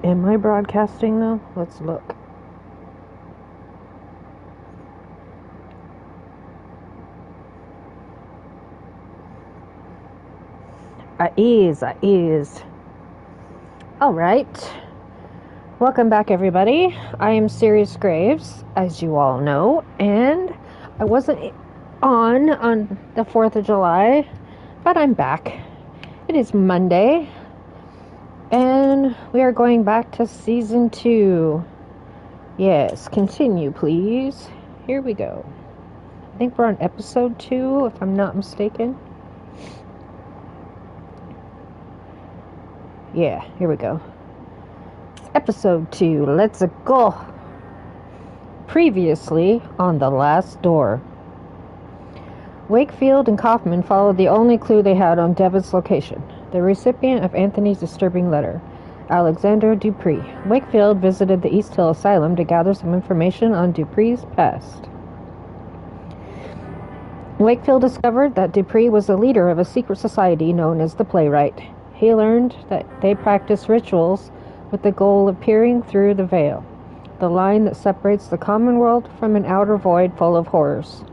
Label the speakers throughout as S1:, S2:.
S1: Am I broadcasting though? Let's look. I is. Alright. Welcome back, everybody. I am Sirius Graves, as you all know, and I wasn't on the 4th of July, but I'm back. It is Monday, and we are going back to Season 2. Yes, continue, please. Here we go. I think we're on Episode 2, if I'm not mistaken. Yeah, here we go. Episode 2, let's go. Previously on The Last Door. Wakefield and Kaufman followed the only clue they had on Devitt's location, the recipient of Anthony's disturbing letter, Alexander Dupree. Wakefield visited the East Hill Asylum to gather some information on Dupree's past. Wakefield discovered that Dupree was the leader of a secret society known as the Playwright. He learned that they practiced rituals with the goal of peering through the veil, the line that separates the common world from an outer void full of horrors.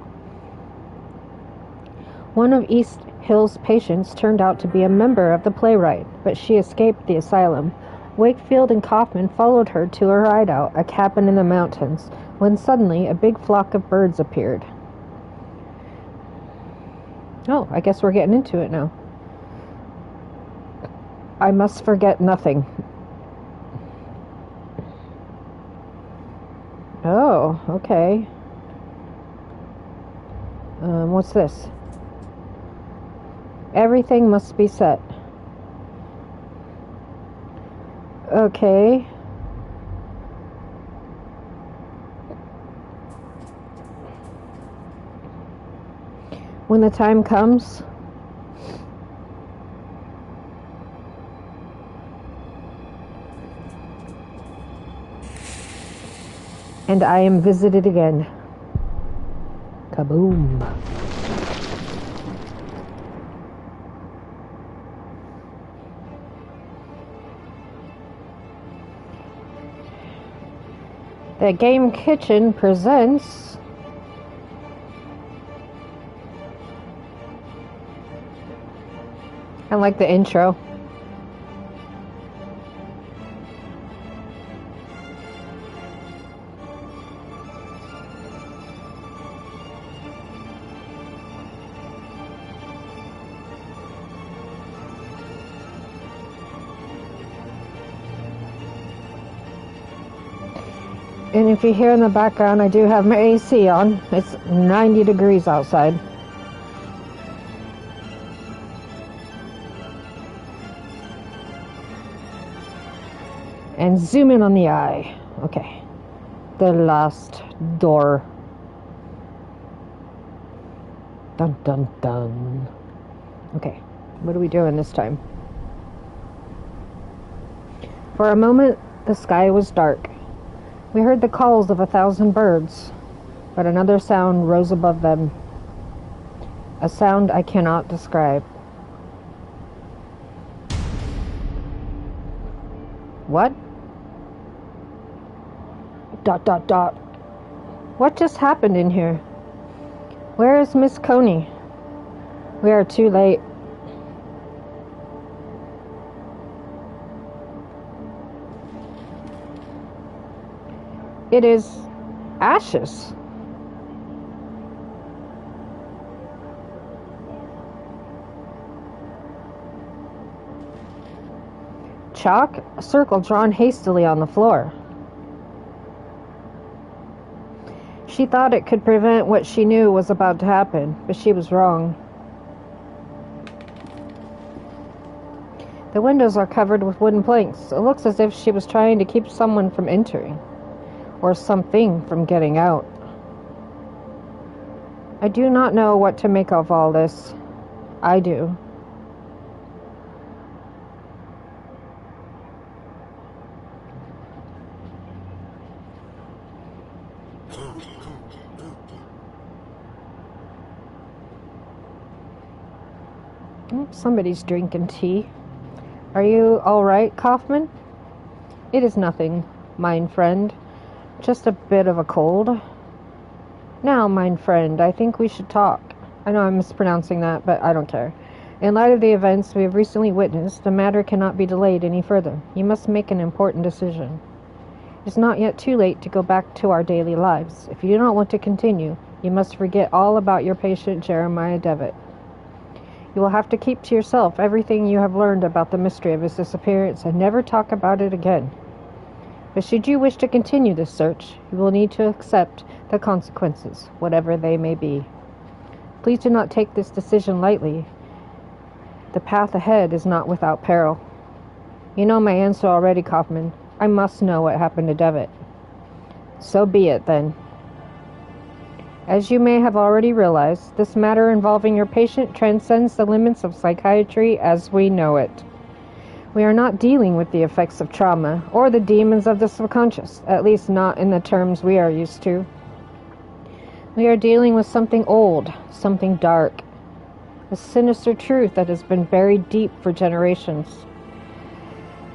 S1: One of East Hill's patients turned out to be a member of the Playwright, but she escaped the asylum. Wakefield and Kaufman followed her to her hideout, a cabin in the mountains, when suddenly a big flock of birds appeared. Oh, I guess we're getting into it now. I must forget nothing. Oh, okay. What's this? Everything must be set. Okay. When the time comes, and I am visited again. Kaboom. The Game Kitchen presents I like the intro. And if you hear in the background, I do have my AC on. It's 90 degrees outside. And zoom in on the eye. Okay. The Last Door. Dun dun dun. Okay. What are we doing this time? For a moment, the sky was dark. We heard the calls of 1,000 birds, but another sound rose above them. A sound I cannot describe. What? Dot dot dot. What just happened in here? Where is Miss Coney? We are too late. It is ashes. Chalk, a circle drawn hastily on the floor. She thought it could prevent what she knew was about to happen, but she was wrong. The windows are covered with wooden planks. It looks as if she was trying to keep someone from entering. Or something from getting out. I do not know what to make of all this. I do. Somebody's drinking tea. Are you all right, Kaufman? It is nothing, mine friend. Just a bit of a cold. Now, mine friend, I think we should talk. I know I'm mispronouncing that, but I don't care. In light of the events we have recently witnessed, the matter cannot be delayed any further. You must make an important decision. It is not yet too late to go back to our daily lives. If you do not want to continue, you must forget all about your patient Jeremiah Devitt. You will have to keep to yourself everything you have learned about the mystery of his disappearance and never talk about it again. But should you wish to continue this search, you will need to accept the consequences, whatever they may be. Please do not take this decision lightly. The path ahead is not without peril. You know my answer already, Kaufman. I must know what happened to Devitt. So be it, then. As you may have already realized, this matter involving your patient transcends the limits of psychiatry as we know it. We are not dealing with the effects of trauma or the demons of the subconscious, at least not in the terms we are used to. We are dealing with something old, something dark, a sinister truth that has been buried deep for generations.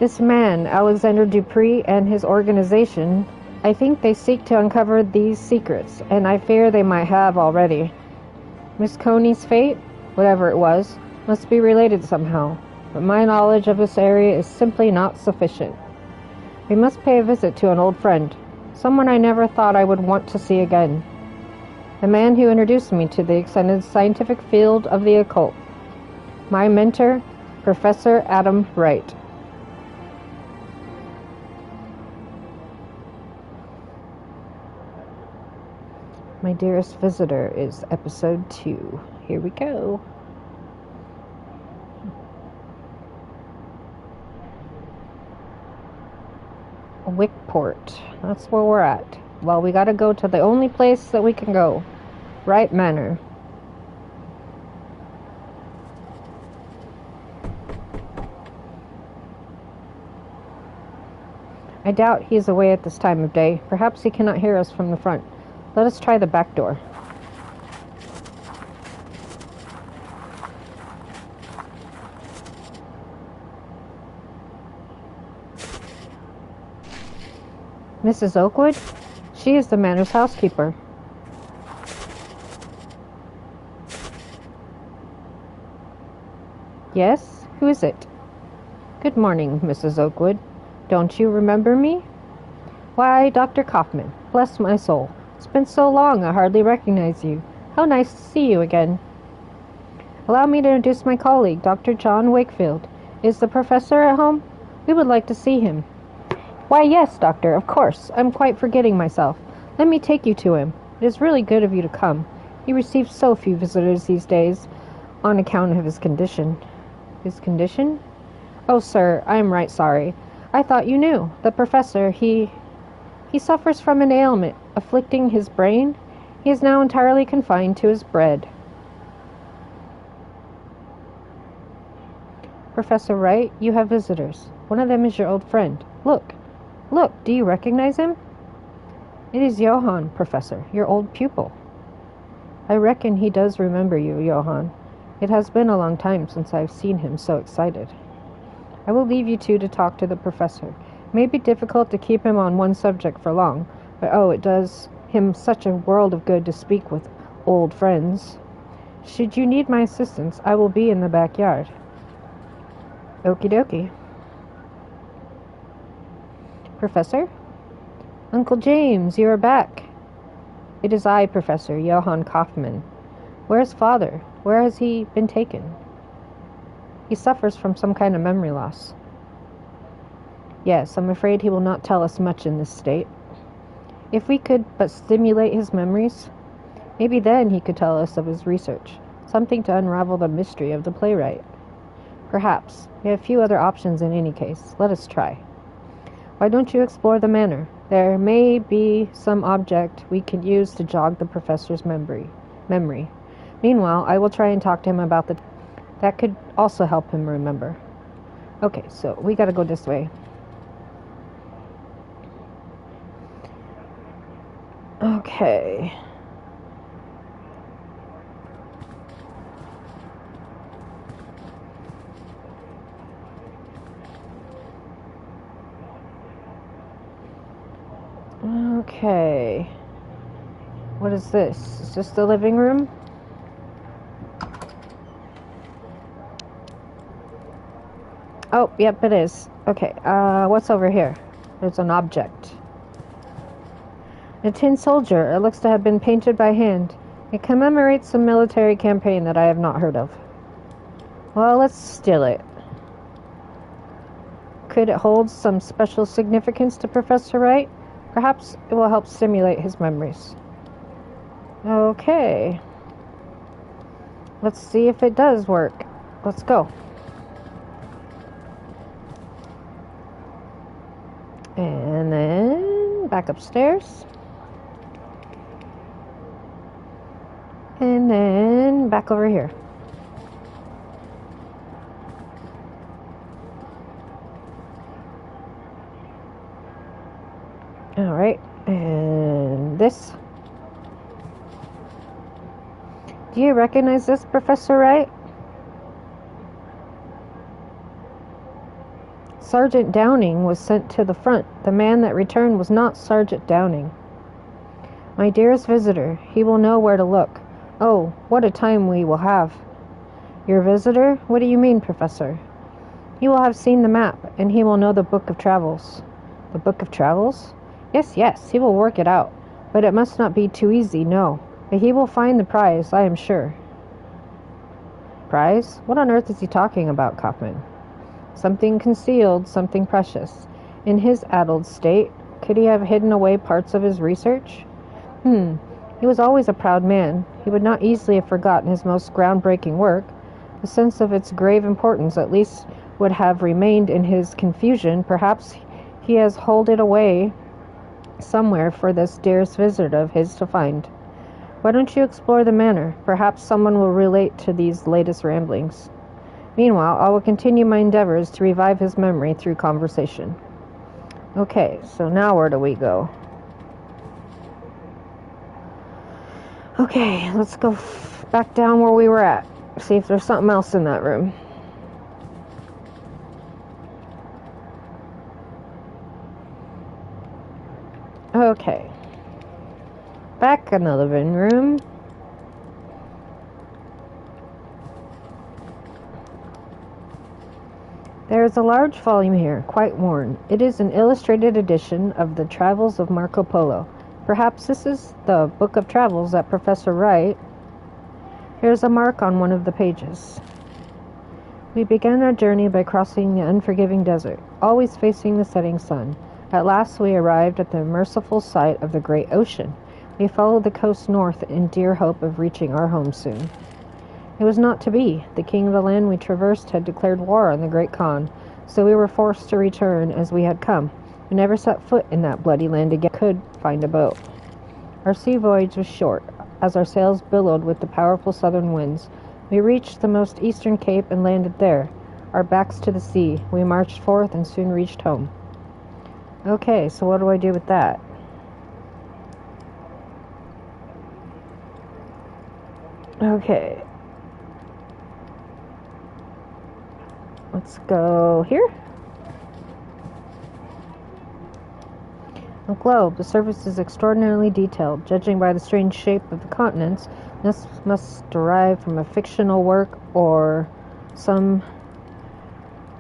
S1: This man, Alexander Dupree, and his organization, I think they seek to uncover these secrets, and I fear they might have already. Miss Coney's fate, whatever it was, must be related somehow, but my knowledge of this area is simply not sufficient. We must pay a visit to an old friend, someone I never thought I would want to see again. The man who introduced me to the extended scientific field of the occult. My mentor, Professor Adam Wright. My dearest visitor is episode 2. Here we go. Wickport. That's where we're at. Well, we gotta go to the only place that we can go. Right Manor. I doubt he is away at this time of day. Perhaps he cannot hear us from the front. Let us try the back door. Mrs. Oakwood? She is the manor's housekeeper. Yes? Who is it? Good morning, Mrs. Oakwood. Don't you remember me? Why, Dr. Kaufman. Bless my soul. It's been so long I hardly recognize you. How nice to see you again. Allow me to introduce my colleague, Dr. John Wakefield. Is the professor at home? We would like to see him. Why, yes, doctor, of course. I'm quite forgetting myself. Let me take you to him. It is really good of you to come. He receives so few visitors these days, on account of his condition. His condition? Oh, sir, I am right sorry. I thought you knew. The professor, he suffers from an ailment afflicting his brain. He is now entirely confined to his bread. Professor Wright, you have visitors. One of them is your old friend. Look, do you recognize him? It is Johann, Professor, your old pupil. I reckon he does remember you, Johann. It has been a long time since I've seen him so excited. I will leave you two to talk to the professor. It may be difficult to keep him on one subject for long, but oh, it does him such a world of good to speak with old friends. Should you need my assistance, I will be in the backyard. Okie dokie. Professor? Uncle James, you are back. It is I, Professor Johann Kaufman. Where's Father? Where has he been taken? He suffers from some kind of memory loss. Yes, I'm afraid he will not tell us much in this state. If we could but stimulate his memories, maybe then he could tell us of his research, something to unravel the mystery of the playwright. Perhaps. We have few other options in any case. Let us try. Why don't you explore the manor? There may be some object we could use to jog the professor's memory. Meanwhile, I will try and talk to him about that could also help him remember. Okay, so we gotta go this way. Okay. Okay. What is this? Is this the living room? Oh, yep, it is. Okay, what's over here? There's an object. A tin soldier. It looks to have been painted by hand. It commemorates some military campaign that I have not heard of. Well, let's steal it. Could it hold some special significance to Professor Wright? Perhaps it will help stimulate his memories. Okay. Let's see if it does work. Let's go. And then back upstairs. And then back over here. Alright, and this. Do you recognize this, Professor Wright? Sergeant Downing was sent to the front. The man that returned was not Sergeant Downing. My dearest visitor, he will know where to look. Oh, what a time we will have. Your visitor? What do you mean, Professor? He will have seen the map, and he will know the Book of Travels. The Book of Travels? Yes, he will work it out. But it must not be too easy, no. But he will find the prize, I am sure. Prize? What on earth is he talking about, Kaufman? Something concealed, something precious. In his addled state, could he have hidden away parts of his research? He was always a proud man. He would not easily have forgotten his most groundbreaking work. The sense of its grave importance at least would have remained in his confusion. Perhaps he has holed it away somewhere for this dearest visitor of his to find. Why don't you explore the manor? Perhaps someone will relate to these latest ramblings. Meanwhile, I will continue my endeavors to revive his memory through conversation. Okay, so now where do we go? Okay, let's go back down where we were at. See if there's something else in that room. Okay. Back in the living room. There is a large volume here, quite worn. It is an illustrated edition of the Travels of Marco Polo. Perhaps this is the Book of Travels that Professor Wright. Here's a mark on one of the pages. We began our journey by crossing the unforgiving desert, always facing the setting sun. At last we arrived at the merciful sight of the great ocean. We followed the coast north in dear hope of reaching our home soon. It was not to be. The king of the land we traversed had declared war on the great Khan, so we were forced to return as we had come. We never set foot in that bloody land again. Could find a boat. Our sea voyage was short, as our sails billowed with the powerful southern winds. We reached the most eastern cape and landed there, our backs to the sea. We marched forth and soon reached home. Okay, so what do I do with that? Okay. Let's go here. A globe. The surface is extraordinarily detailed. Judging by the strange shape of the continents, this must derive from a fictional work or some...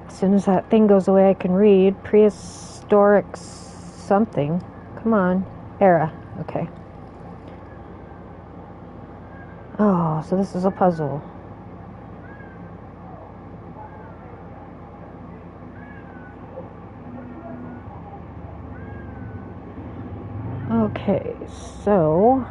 S1: As soon as that thing goes away, I can read. Prehistoric something. Come on. Era. Okay. Oh, so this is a puzzle. Okay, so...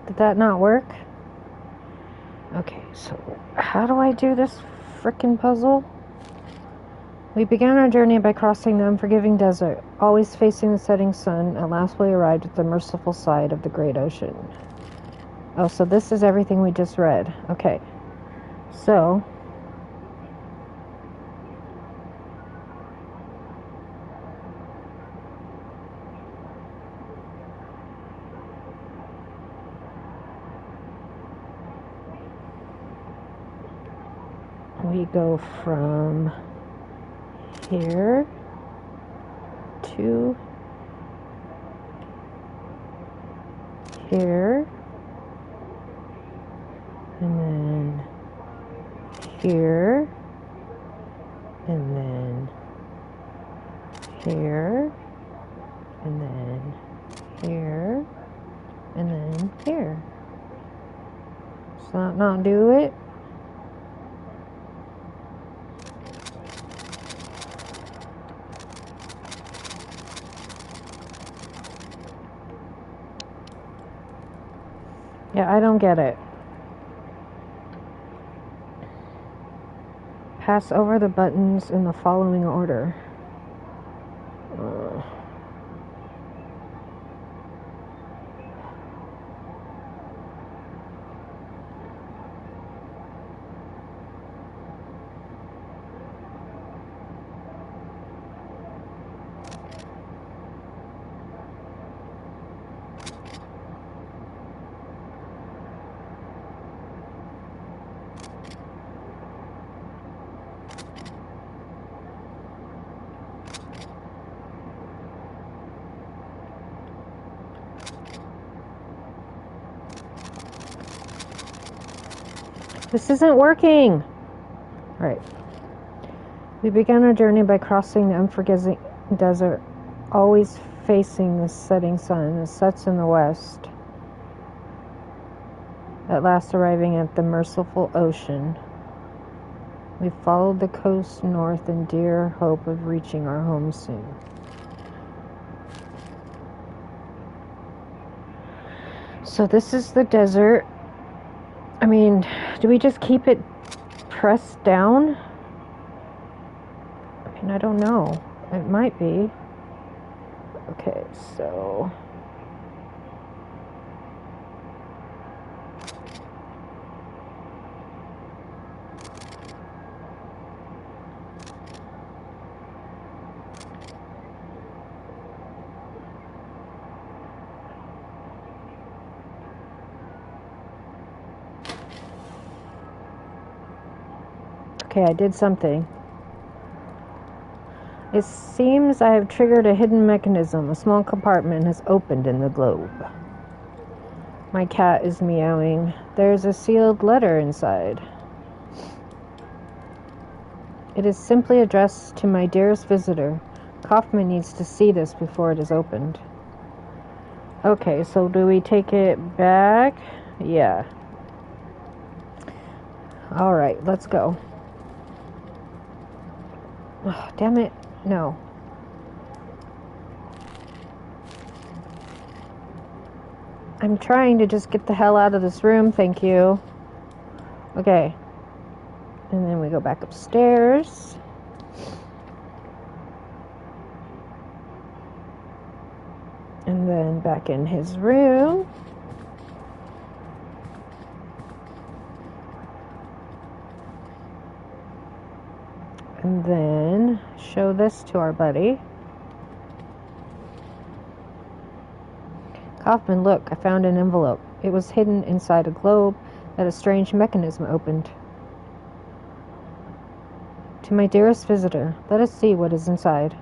S1: Did that not work? Okay, so how do I do this frickin' puzzle? We began our journey by crossing the unforgiving desert, always facing the setting sun. At last we arrived at the merciful side of the great ocean. Oh, so this is everything we just read. Okay. So, we go from here to here, and then here, and then here, and then here, and then here. Does that not do it? Yeah, I don't get it. Pass over the buttons in the following order. This isn't working! Right. We began our journey by crossing the unforgiving desert, always facing the setting sun. It sets in the west, at last arriving at the merciful ocean. We followed the coast north in dear hope of reaching our home soon. So this is the desert. I mean, do we just keep it pressed down? I mean, I don't know. It might be. Okay, so... Okay, I did something. It seems I have triggered a hidden mechanism. A small compartment has opened in the globe. My cat is meowing. There's a sealed letter inside. It is simply addressed to my dearest visitor. Kaufman needs to see this before it is opened. Okay, so do we take it back? Yeah. Alright, let's go. Oh, damn it. No. I'm trying to just get the hell out of this room, thank you. Okay. And then we go back upstairs. And then back in his room. And then show this to our buddy. Kaufman, look, I found an envelope. It was hidden inside a globe that a strange mechanism opened. To my dearest visitor, let us see what is inside.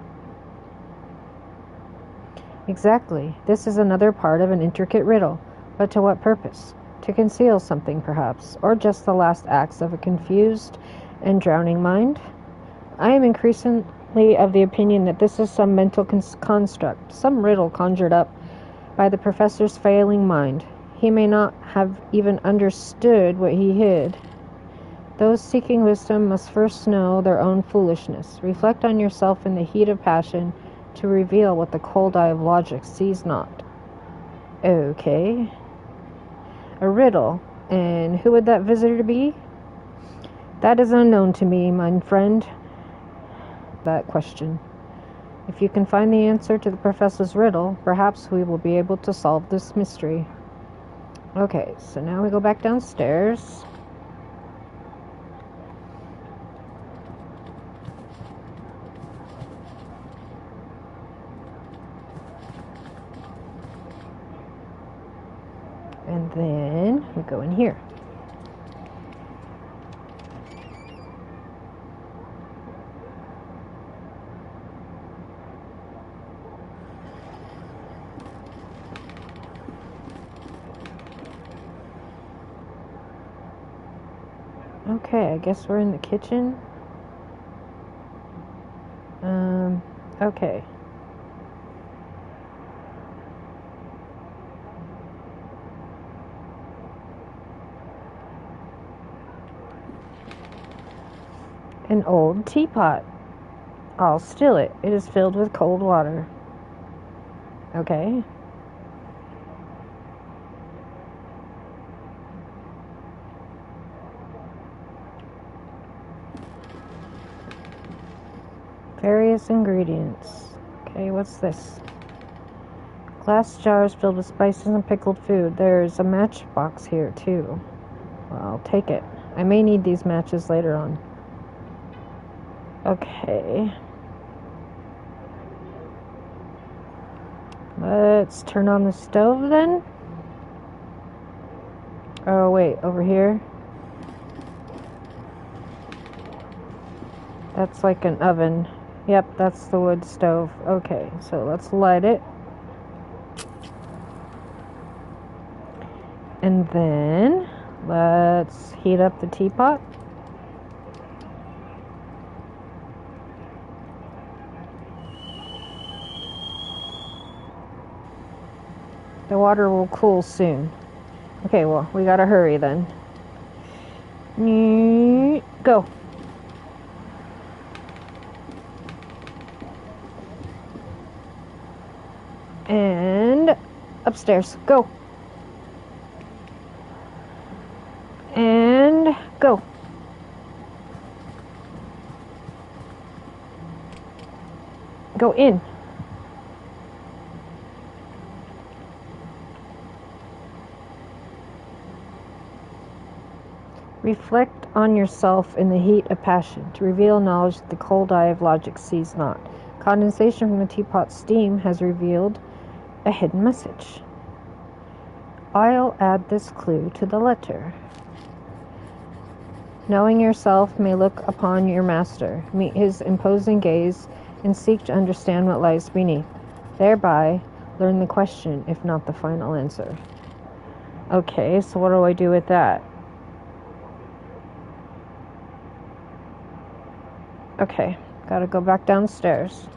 S1: Exactly. This is another part of an intricate riddle. But to what purpose? To conceal something, perhaps, or just the last acts of a confused and drowning mind? I am increasingly of the opinion that this is some mental construct, some riddle conjured up by the professor's failing mind. He may not have even understood what he hid. Those seeking wisdom must first know their own foolishness. Reflect on yourself in the heat of passion to reveal what the cold eye of logic sees not. Okay. A riddle. And who would that visitor be? That is unknown to me, my friend. that question. If you can find the answer to the professor's riddle, perhaps we will be able to solve this mystery. Okay, so now we go back downstairs. And then we go in here. Okay, I guess we're in the kitchen. Okay. An old teapot. I'll steal it. It is filled with cold water. Okay. Various ingredients. Okay, what's this? Glass jars filled with spices and pickled food. There's a matchbox here, too. Well, I'll take it. I may need these matches later on. Okay. Let's turn on the stove then. Oh, wait, over here. That's like an oven. Yep, that's the wood stove. Okay, so let's light it. And then let's heat up the teapot. The water will cool soon. Okay, well, we gotta hurry then. Go. And upstairs. Go. And go. Go in. Reflect on yourself in the heat of passion, to reveal knowledge that the cold eye of logic sees not. Condensation from the teapot's steam has revealed a hidden message. I'll add this clue to the letter. Knowing yourself may look upon your master, meet his imposing gaze, and seek to understand what lies beneath. Thereby, learn the question, if not the final answer. Okay, so what do I do with that? Okay, gotta go back downstairs.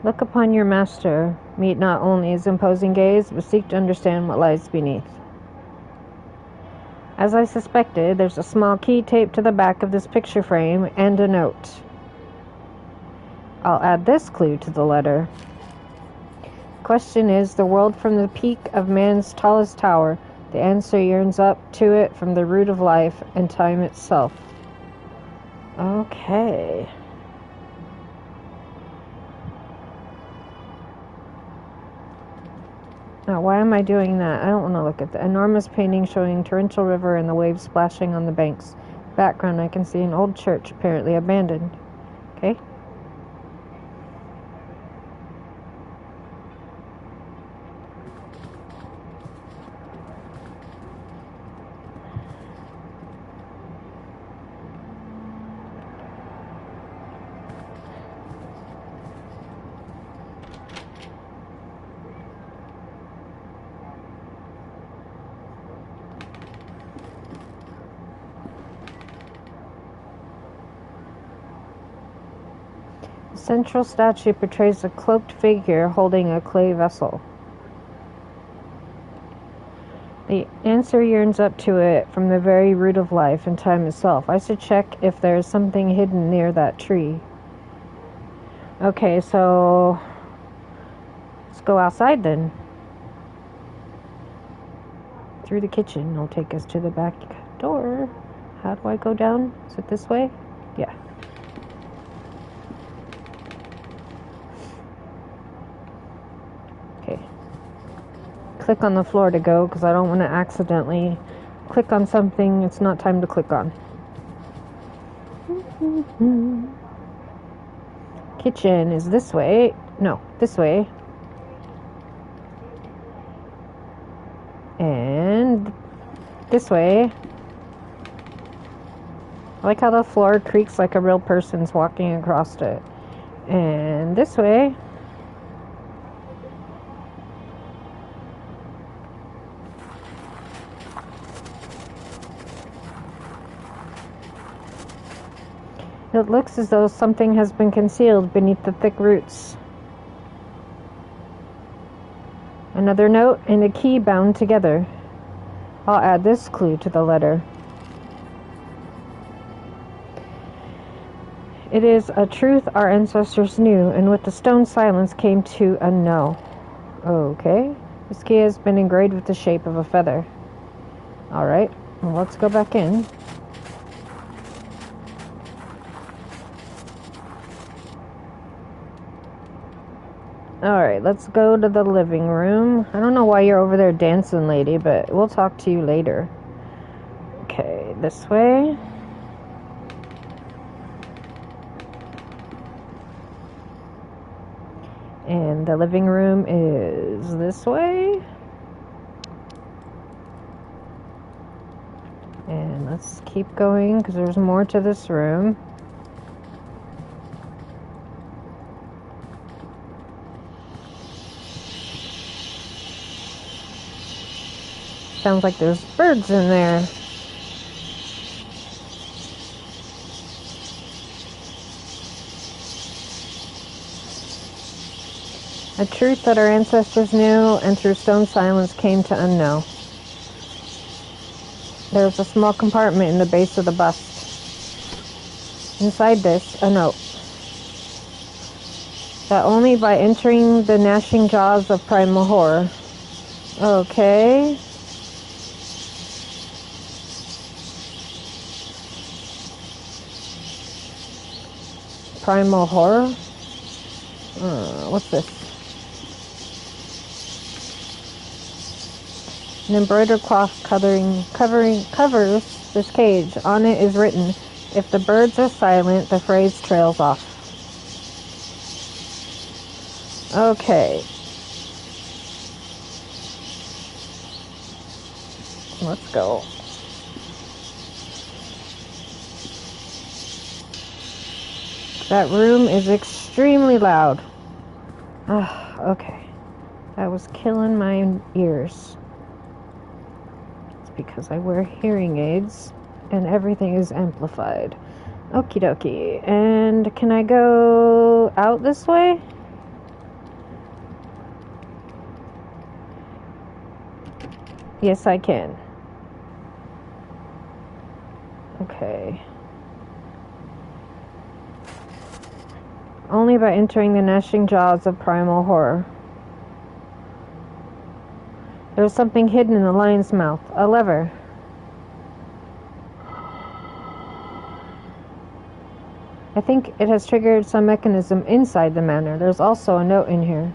S1: Look upon your master, meet not only his imposing gaze, but seek to understand what lies beneath. As I suspected, there's a small key taped to the back of this picture frame and a note. I'll add this clue to the letter. Question is, the world from the peak of man's tallest tower, the answer yearns up to it from the root of life and time itself. Okay. Now, why am I doing that? I don't want to look at the enormous painting showing torrential river and the waves splashing on the banks. Background, I can see an old church, apparently abandoned. Okay. The central statue portrays a cloaked figure holding a clay vessel. The answer yearns up to it from the very root of life and time itself. I should check if there is something hidden near that tree. Okay, so let's go outside then. Through the kitchen. It'll take us to the back door. How do I go down? Is it this way? Yeah. Okay. Click on the floor to go because I don't want to accidentally click on something it's not time to click on. Kitchen is this way. No, this way. And this way. I like how the floor creaks like a real person's walking across it. And this way. It looks as though something has been concealed beneath the thick roots. Another note and a key bound together. I'll add this clue to the letter. It is a truth our ancestors knew, and with the stone silence came to a no. Okay. This key has been engraved with the shape of a feather. Alright, well, let's go back in. Alright, let's go to the living room. I don't know why you're over there dancing, lady, but we'll talk to you later. Okay, this way. And the living room is this way. And let's keep going because there's more to this room. Sounds like there's birds in there. A truth that our ancestors knew and through stone silence came to unknow. There's a small compartment in the base of the bust. Inside this, a note. That only by entering the gnashing jaws of primal horror. Okay. Primal horror? What's this? An embroidered cloth covers this cage. On it is written, if the birds are silent, the phrase trails off. Okay. Let's go. That room is extremely loud. Okay. That was killing my ears. It's because I wear hearing aids and everything is amplified. Okie dokie. And can I go out this way? Yes, I can. Okay. Only by entering the gnashing jaws of primal horror. There was something hidden in the lion's mouth. A lever. I think it has triggered some mechanism inside the manor. There's also a note in here.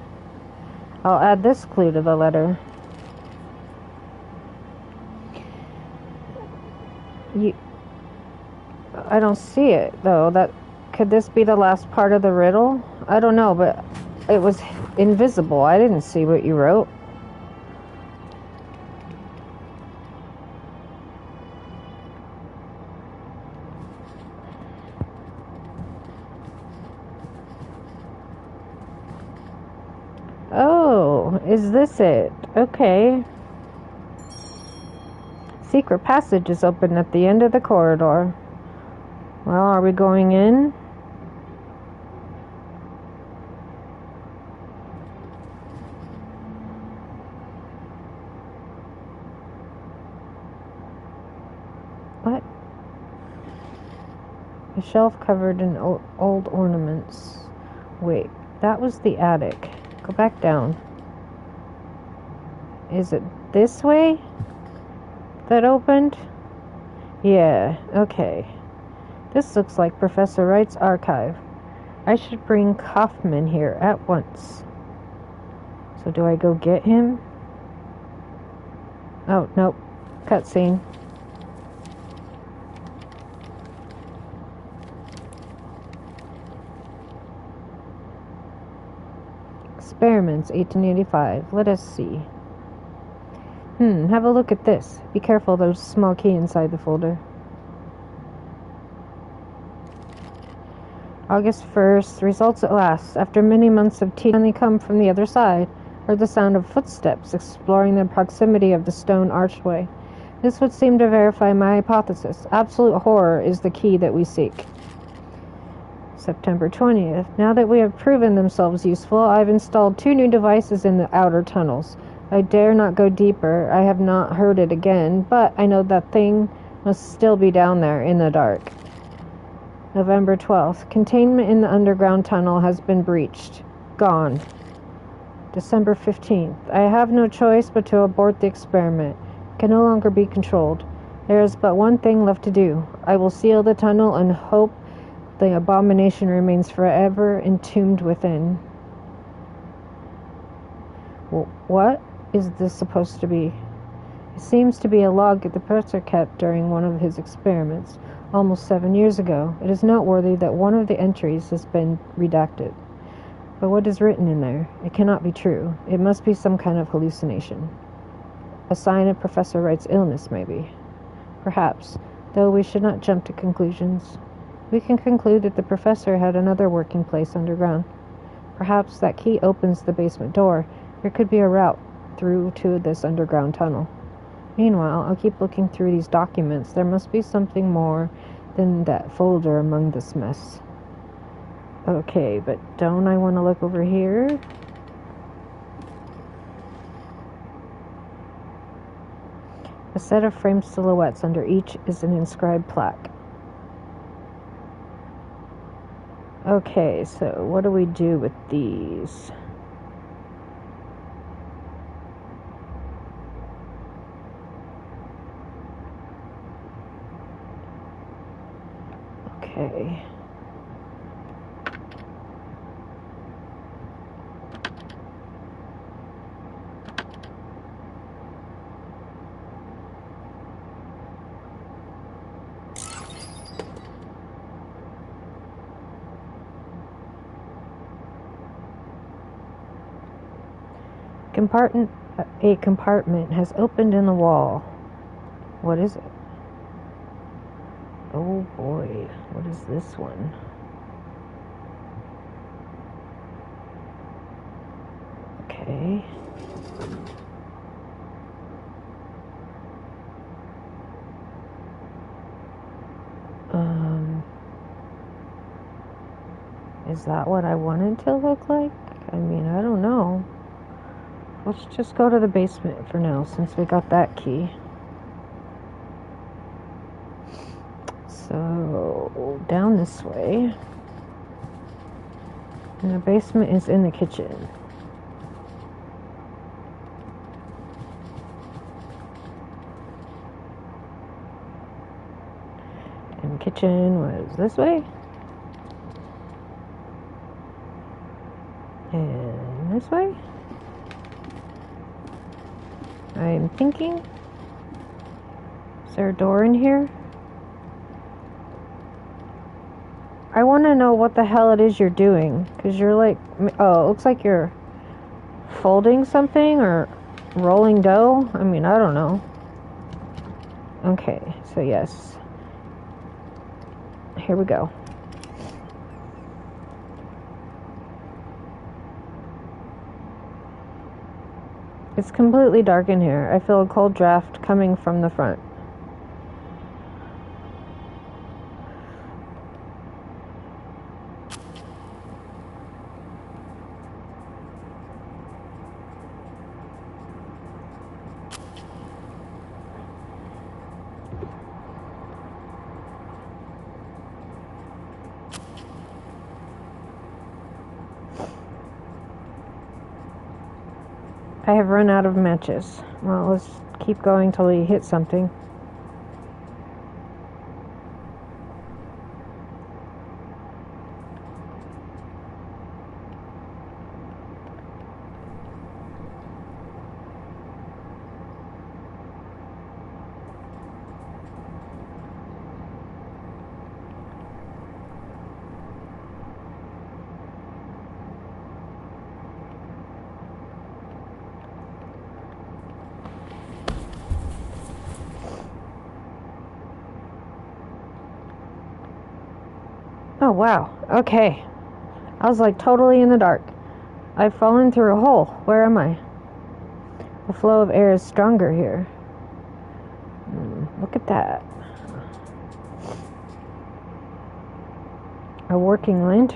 S1: I'll add this clue to the letter. I don't see it, though. Could this be the last part of the riddle? I don't know, but it was invisible. I didn't see what you wrote. Oh, is this it? Okay. Secret passage is open at the end of the corridor. Well, are we going in? A shelf covered in old ornaments. Wait, that was the attic. Go back down. Is it this way that opened? Yeah, okay. This looks like Professor Wright's archive. I should bring Kaufman here at once. So do I go get him? Oh, nope. Cutscene. Experiments, 1885. Let us see. Have a look at this. Be careful, there's a small key inside the folder. August 1st. Results at last. After many months of tea, finally come from the other side. Heard the sound of footsteps exploring the proximity of the stone archway. This would seem to verify my hypothesis. Absolute horror is the key that we seek. September 20th. Now that we have proven themselves useful, I've installed 2 new devices in the outer tunnels. I dare not go deeper. I have not heard it again, but I know that thing must still be down there in the dark. November 12th. Containment in the underground tunnel has been breached. Gone. December 15th. I have no choice but to abort the experiment. It can no longer be controlled. There is but one thing left to do. I will seal the tunnel and hope the abomination remains forever entombed within. Well, what is this supposed to be? It seems to be a log that the professor kept during one of his experiments, almost 7 years ago. It is noteworthy that one of the entries has been redacted. But what is written in there? It cannot be true. It must be some kind of hallucination. A sign of Professor Wright's illness, maybe. Perhaps, though we should not jump to conclusions. We can conclude that the professor had another working place underground. Perhaps that key opens the basement door. There could be a route through to this underground tunnel. Meanwhile, I'll keep looking through these documents. There must be something more than that folder among this mess. Okay, but don't I want to look over here? A set of framed silhouettes. Under each is an inscribed plaque. Okay, so what do we do with these? Okay. A compartment has opened in the wall. What is it? Oh boy, what is this one? Okay. Is that what I wanted to look like? I mean, I don't know. Let's just go to the basement for now, since we got that key. So, down this way. And the basement is in the kitchen. And the kitchen was this way. And this way. I'm thinking. Is there a door in here? I want to know what the hell it is you're doing. Because you're like... Oh, it looks like you're folding something or rolling dough. I mean, I don't know. Okay, so yes. Here we go. It's completely dark in here. I feel a cold draft coming from the front. I have run out of matches. Well, let's keep going till we hit something. Oh, wow. Okay. I was like totally in the dark. I've fallen through a hole. Where am I? The flow of air is stronger here. Look at that. A working lantern.